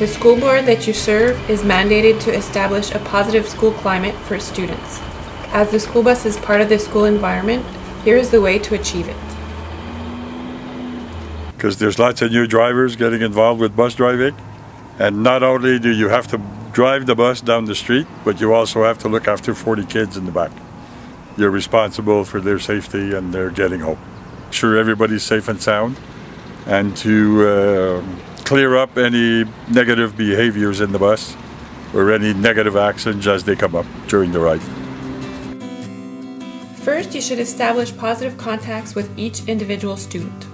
The school board that you serve is mandated to establish a positive school climate for students. As the school bus is part of the school environment, here is the way to achieve it. Because there's lots of new drivers getting involved with bus driving, and not only do you have to drive the bus down the street, but you also have to look after 40 kids in the back. You're responsible for their safety and their getting home. Sure everybody's safe and sound, and to clear up any negative behaviors in the bus or any negative actions as they come up during the ride. First, you should establish positive contacts with each individual student.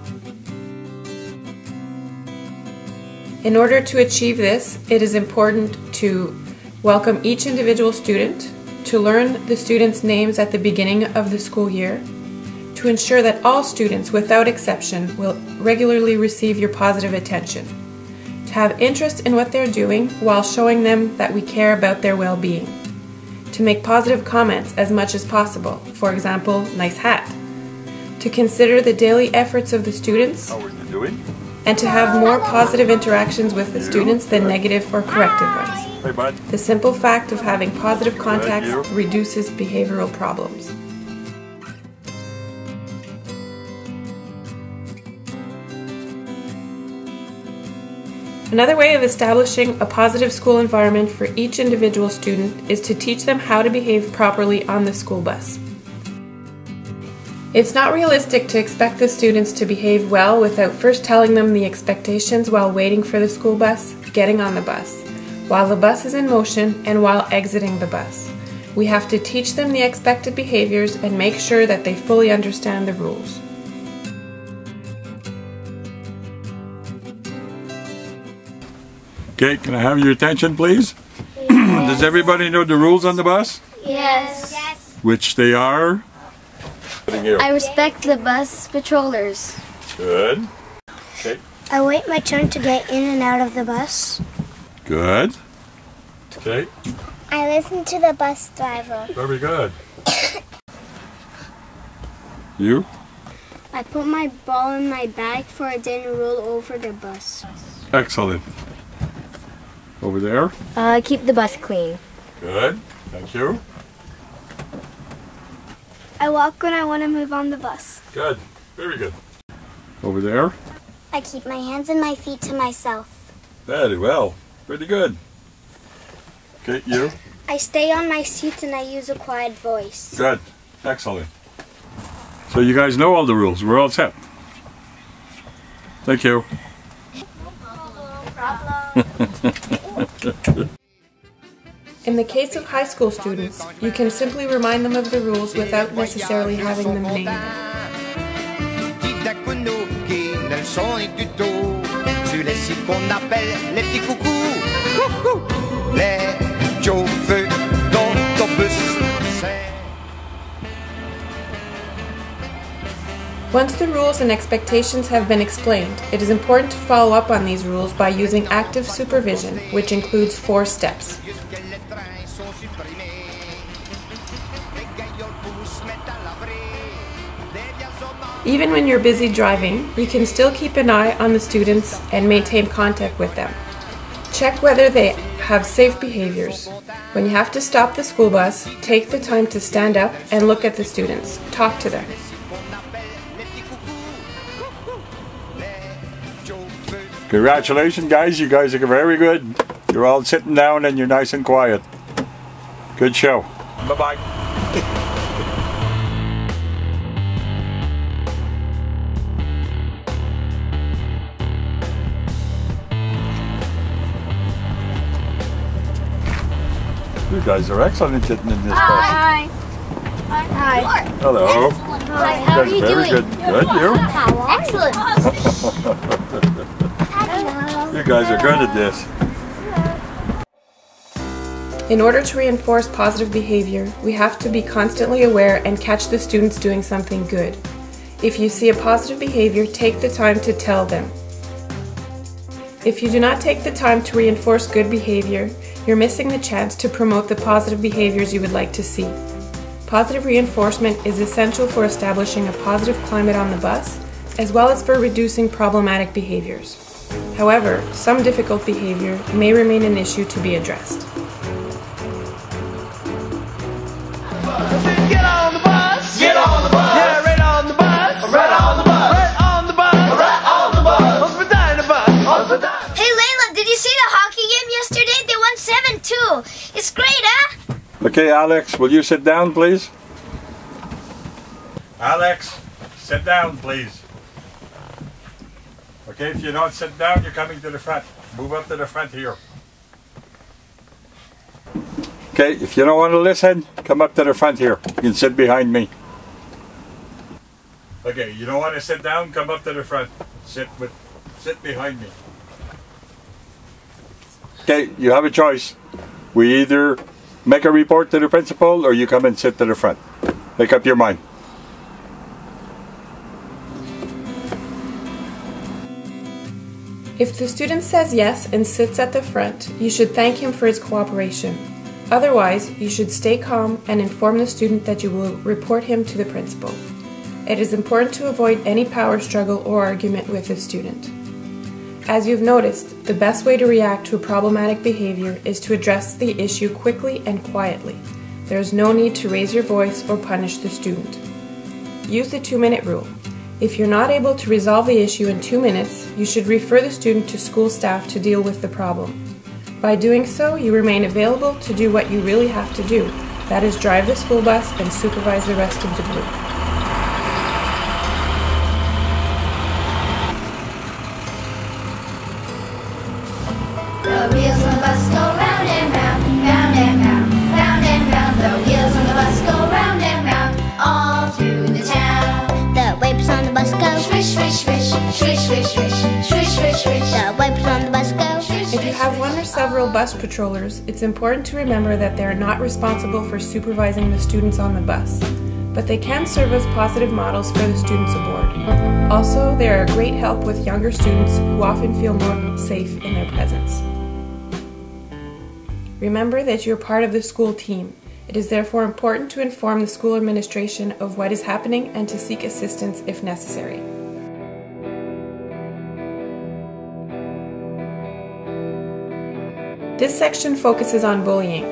In order to achieve this, it is important to welcome each individual student, to learn the students' names at the beginning of the school year, to ensure that all students, without exception, will regularly receive your positive attention, to have interest in what they're doing while showing them that we care about their well-being, to make positive comments as much as possible, for example, nice hat, to consider the daily efforts of the students, How are you doing? and to have more positive interactions with the students than negative or corrective ones. Hey, bud. The simple fact of having positive contacts reduces behavioral problems. Another way of establishing a positive school environment for each individual student is to teach them how to behave properly on the school bus. It's not realistic to expect the students to behave well without first telling them the expectations while waiting for the school bus, getting on the bus, while the bus is in motion, and while exiting the bus. We have to teach them the expected behaviors and make sure that they fully understand the rules. Okay, can I have your attention, please? Yes. Does everybody know the rules on the bus? Yes. Yes. Which they are? I respect the bus patrollers. Good. Okay. I wait my turn to get in and out of the bus. Good. Okay. I listen to the bus driver. Very good. You? I put my ball in my bag for it didn't roll over the bus. Excellent. Over there? Keep the bus clean. Good. Thank you. I walk when I want to move on the bus. Good. Very good. Over there? I keep my hands and my feet to myself. Very well. Pretty good. Okay, you? I stay on my seat and I use a quiet voice. Good. Excellent. So you guys know all the rules. We're all set. Thank you. In the case of high school students, you can simply remind them of the rules without necessarily having them named. Once the rules and expectations have been explained, it is important to follow up on these rules by using active supervision, which includes 4 steps. Even when you're busy driving, you can still keep an eye on the students and maintain contact with them. Check whether they have safe behaviors. When you have to stop the school bus, take the time to stand up and look at the students. Talk to them. Congratulations, guys. You guys are very good. You're all sitting down and you're nice and quiet. Good show. Bye-bye. You guys are excellent sitting in this bus. Hi. Hi. Hello. Hi. How are you doing? Good. Good. You? Excellent. You guys are good at this. In order to reinforce positive behavior, we have to be constantly aware and catch the students doing something good. If you see a positive behavior, take the time to tell them. If you do not take the time to reinforce good behavior, you're missing the chance to promote the positive behaviors you would like to see. Positive reinforcement is essential for establishing a positive climate on the bus, as well as for reducing problematic behaviors. However, some difficult behavior may remain an issue to be addressed. Get on the bus! Get on the bus! Yeah, right on the bus! Right on the bus! Right on the bus! Right on the bus! Hey Layla, did you see the hockey game yesterday? They won 7-2. It's great, huh? Okay, Alex, will you sit down, please? Alex, sit down, please. Okay, if you don't sit down, you're coming to the front. Move up to the front here. Okay, if you don't want to listen, come up to the front here. You can sit behind me. Okay, you don't want to sit down, come up to the front. Sit behind me. Okay, you have a choice. We either make a report to the principal or you come and sit to the front. Make up your mind. If the student says yes and sits at the front, you should thank him for his cooperation. Otherwise, you should stay calm and inform the student that you will report him to the principal. It is important to avoid any power struggle or argument with the student. As you've noticed, the best way to react to a problematic behavior is to address the issue quickly and quietly. There is no need to raise your voice or punish the student. Use the 2-minute rule. If you're not able to resolve the issue in 2 minutes, you should refer the student to school staff to deal with the problem. By doing so, you remain available to do what you really have to do, that is drive the school bus and supervise the rest of the group. The wheels on the bus go round and round, round and round, round and round. The wheels on the bus go round and round, all through the town. The wipers on the bus go Swish, swish, swish, swish, swish, swish, swish, swish, swish. The wipers on the bus go. If you have one or several bus patrollers, it's important to remember that they are not responsible for supervising the students on the bus, but they can serve as positive models for the students aboard. Also, they are a great help with younger students who often feel more safe in their presence. Remember that you are part of the school team. It is therefore important to inform the school administration of what is happening and to seek assistance if necessary. This section focuses on bullying.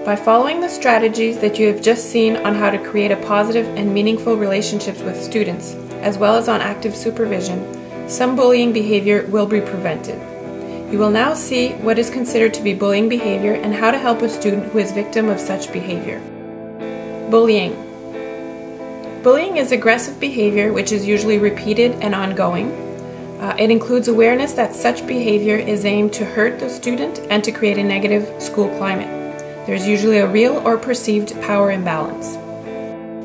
By following the strategies that you have just seen on how to create a positive and meaningful relationships with students, as well as on active supervision, some bullying behavior will be prevented. You will now see what is considered to be bullying behavior and how to help a student who is victim of such behavior. Bullying. Bullying is aggressive behavior which is usually repeated and ongoing. It includes awareness that such behavior is aimed to hurt the student and to create a negative school climate. There's usually a real or perceived power imbalance.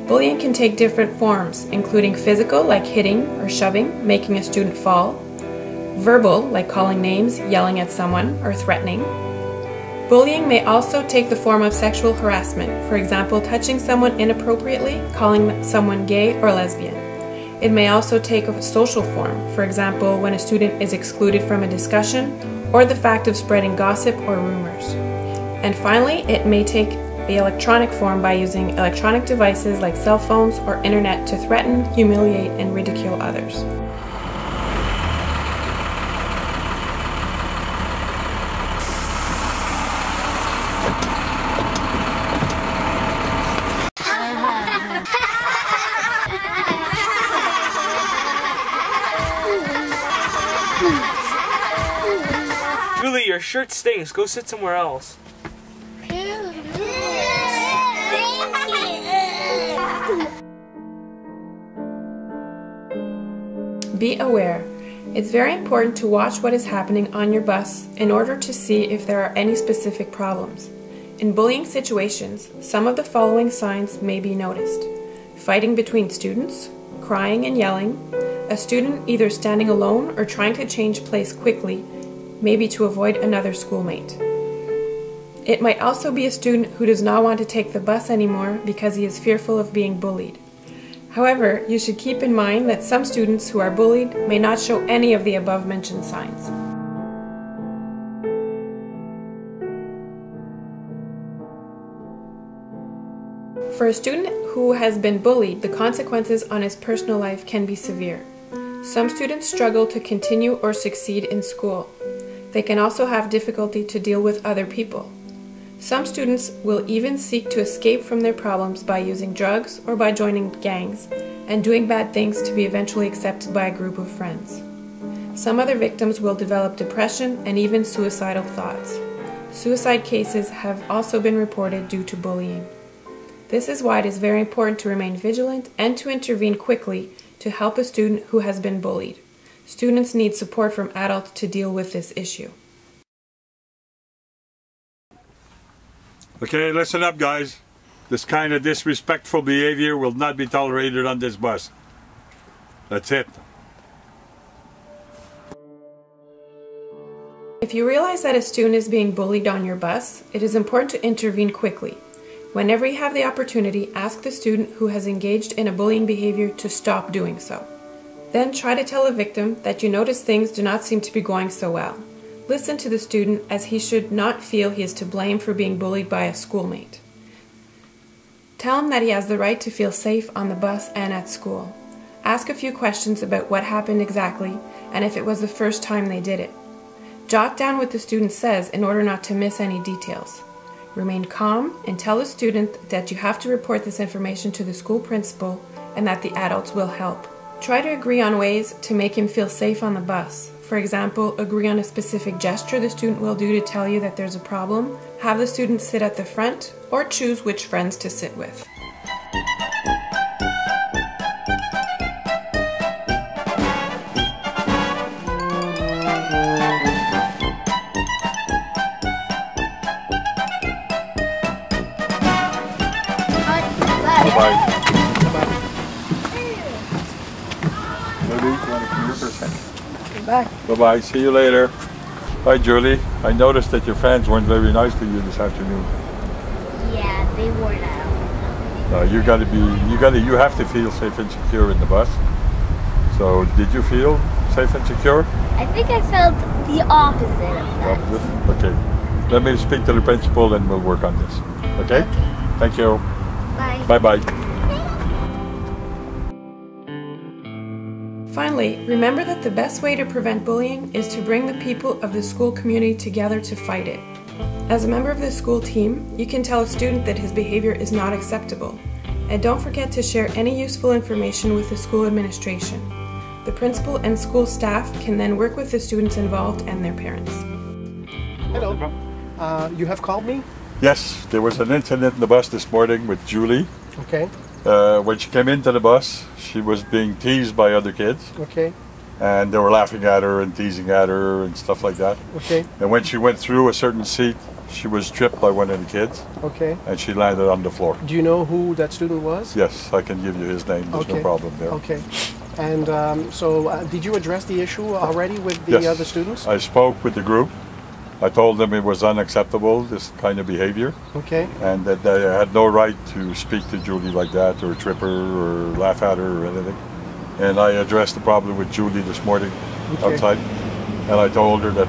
Bullying can take different forms, including physical, like hitting or shoving, making a student fall; verbal, like calling names, yelling at someone, or threatening. Bullying may also take the form of sexual harassment, for example, touching someone inappropriately, calling someone gay or lesbian. It may also take a social form, for example, when a student is excluded from a discussion, or the fact of spreading gossip or rumors. And finally, it may take the electronic form by using electronic devices like cell phones or internet to threaten, humiliate, and ridicule others. Julie, your shirt stinks. Go sit somewhere else. Be aware. It's very important to watch what is happening on your bus in order to see if there are any specific problems. In bullying situations, some of the following signs may be noticed: fighting between students, crying and yelling, a student either standing alone or trying to change place quickly, maybe to avoid another schoolmate. It might also be a student who does not want to take the bus anymore because he is fearful of being bullied. However, you should keep in mind that some students who are bullied may not show any of the above-mentioned signs. For a student who has been bullied, the consequences on his personal life can be severe. Some students struggle to continue or succeed in school. They can also have difficulty to deal with other people. Some students will even seek to escape from their problems by using drugs or by joining gangs and doing bad things to be eventually accepted by a group of friends. Some other victims will develop depression and even suicidal thoughts. Suicide cases have also been reported due to bullying. This is why it is very important to remain vigilant and to intervene quickly to help a student who has been bullied. Students need support from adults to deal with this issue. Okay, listen up, guys. This kind of disrespectful behavior will not be tolerated on this bus. That's it. If you realize that a student is being bullied on your bus, it is important to intervene quickly. Whenever you have the opportunity, ask the student who has engaged in a bullying behavior to stop doing so. Then try to tell the victim that you notice things do not seem to be going so well. Listen to the student, as he should not feel he is to blame for being bullied by a schoolmate. Tell him that he has the right to feel safe on the bus and at school. Ask a few questions about what happened exactly and if it was the first time they did it. Jot down what the student says in order not to miss any details. Remain calm and tell the student that you have to report this information to the school principal and that the adults will help. Try to agree on ways to make him feel safe on the bus. For example, agree on a specific gesture the student will do to tell you that there's a problem, have the student sit at the front, or choose which friends to sit with. Bye-bye. Maybe you want to come here for a second? Bye. Bye-bye. See you later. Bye, Julie. I noticed that your friends weren't very nice to you this afternoon. Yeah, they wore out. You have to feel safe and secure in the bus. So, did you feel safe and secure? I think I felt the opposite of that. Opposite? Okay. Let me speak to the principal and we'll work on this. Okay? Thank you. Bye. Bye-bye. Finally, remember that the best way to prevent bullying is to bring the people of the school community together to fight it. As a member of the school team, you can tell a student that his behavior is not acceptable. And don't forget to share any useful information with the school administration. The principal and school staff can then work with the students involved and their parents. Hello. You have called me? Yes, there was an incident in the bus this morning with Julie. Okay. When she came into the bus, she was being teased by other kids. Okay. And they were laughing at her and teasing at her and stuff like that. Okay. And when she went through a certain seat, she was tripped by one of the kids. Okay. And she landed on the floor. Do you know who that student was? Yes, I can give you his name. There's no problem there. Okay. And did you address the issue already with the other students? I spoke with the group. I told them it was unacceptable, this kind of behavior. Okay. And that they had no right to speak to Julie like that or trip her or laugh at her or anything. And I addressed the problem with Julie this morning outside. And I told her that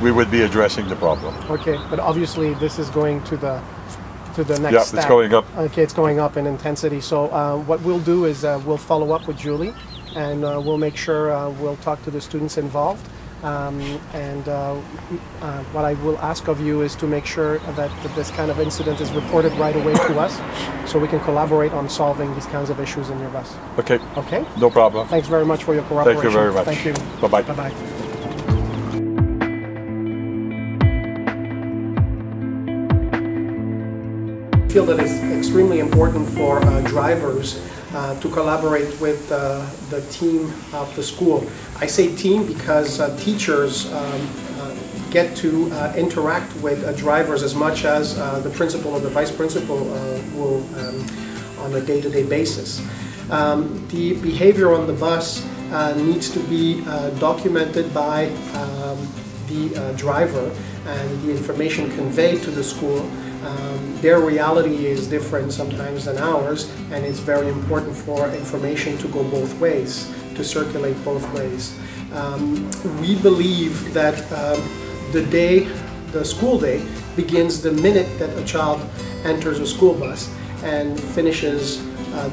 we would be addressing the problem. Okay, but obviously this is going to the next step. step. It's going up. Okay, it's going up in intensity. So what we'll do is we'll follow up with Julie, and we'll make sure we'll talk to the students involved. What I will ask of you is to make sure that this kind of incident is reported right away to us, so we can collaborate on solving these kinds of issues in your bus. Okay. Okay? No problem. Thanks very much for your cooperation. Thank you very much. Thank you. Bye-bye. Bye-bye. I feel that it's extremely important for drivers to collaborate with the team of the school. I say team because teachers get to interact with drivers as much as the principal or the vice principal will on a day-to-day basis. The behavior on the bus needs to be documented by the driver and the information conveyed to the school. Their reality is different sometimes than ours, and it's very important for information to go both ways, to circulate both ways. We believe that the school day begins the minute that a child enters a school bus and finishes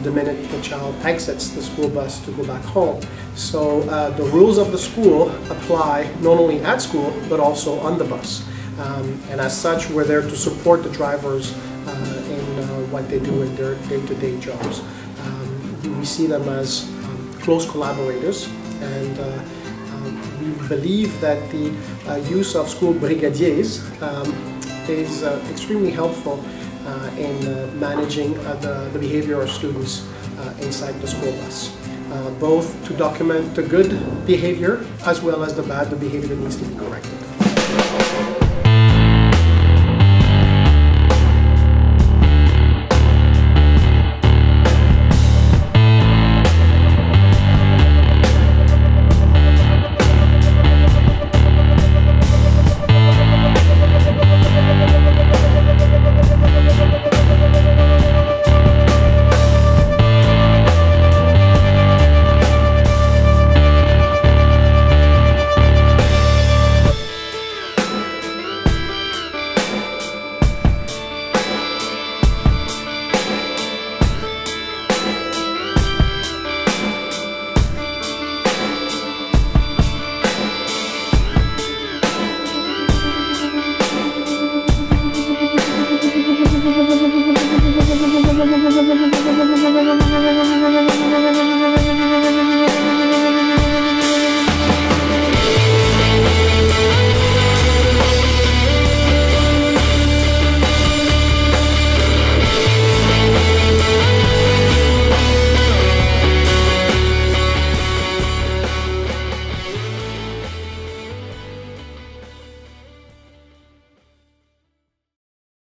the minute the child exits the school bus to go back home. So the rules of the school apply not only at school but also on the bus. And as such, we're there to support the drivers in what they do in their day-to-day jobs. We see them as close collaborators, and we believe that the use of school brigadiers is extremely helpful in managing the behavior of students inside the school bus, both to document the good behavior as well as the bad, the behavior that needs to be corrected.